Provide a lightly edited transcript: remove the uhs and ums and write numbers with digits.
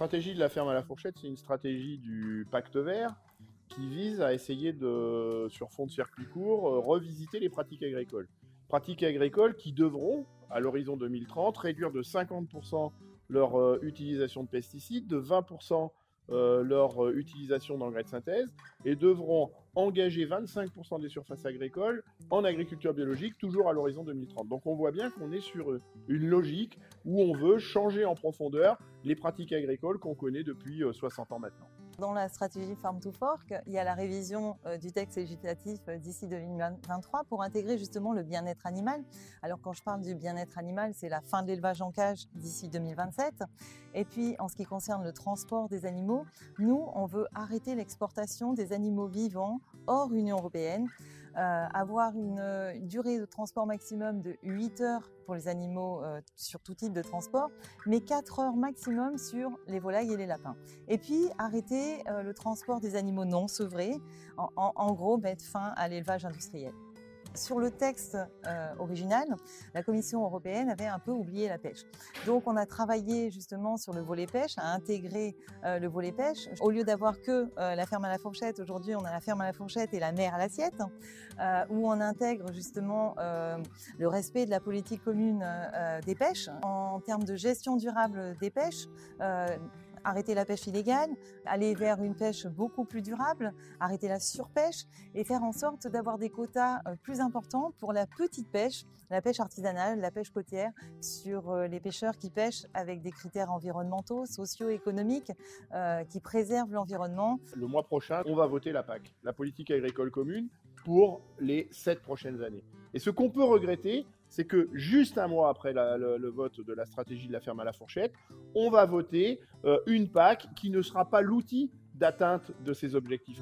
stratégie de la ferme à la fourchette, c'est une stratégie du pacte vert qui vise à essayer de, sur fond de circuit court, revisiter les pratiques agricoles. Pratiques agricoles qui devront, à l'horizon 2030, réduire de 50% leur utilisation de pesticides, de 20% leur utilisation d'engrais de synthèse, et devront engager 25% des surfaces agricoles en agriculture biologique, toujours à l'horizon 2030. Donc on voit bien qu'on est sur une logique où on veut changer en profondeur les pratiques agricoles qu'on connaît depuis 60 ans maintenant. Dans la stratégie Farm to Fork, il y a la révision du texte législatif d'ici 2023 pour intégrer justement le bien-être animal. Alors quand je parle du bien-être animal, c'est la fin de l'élevage en cage d'ici 2027. Et puis en ce qui concerne le transport des animaux, nous, on veut arrêter l'exportation des animaux vivants hors Union européenne, avoir une durée de transport maximum de 8 heures pour les animaux sur tout type de transport, mais 4 heures maximum sur les volailles et les lapins. Et puis arrêter le transport des animaux non sevrés, en gros mettre fin à l'élevage industriel. Sur le texte original, la Commission européenne avait un peu oublié la pêche. Donc on a travaillé justement sur le volet pêche, à intégrer le volet pêche. Au lieu d'avoir que la ferme à la fourchette, aujourd'hui on a la ferme à la fourchette et la mer à l'assiette, où on intègre justement le respect de la politique commune des pêches. En termes de gestion durable des pêches, arrêter la pêche illégale, aller vers une pêche beaucoup plus durable, arrêter la surpêche et faire en sorte d'avoir des quotas plus importants pour la petite pêche, la pêche artisanale, la pêche côtière, sur les pêcheurs qui pêchent avec des critères environnementaux, socio-économiques, qui préservent l'environnement. Le mois prochain, on va voter la PAC, la politique agricole commune, pour les 7 prochaines années. Et ce qu'on peut regretter, c'est que juste un mois après le vote de la stratégie de la ferme à la fourchette, on va voter une PAC qui ne sera pas l'outil d'atteinte de ces objectifs.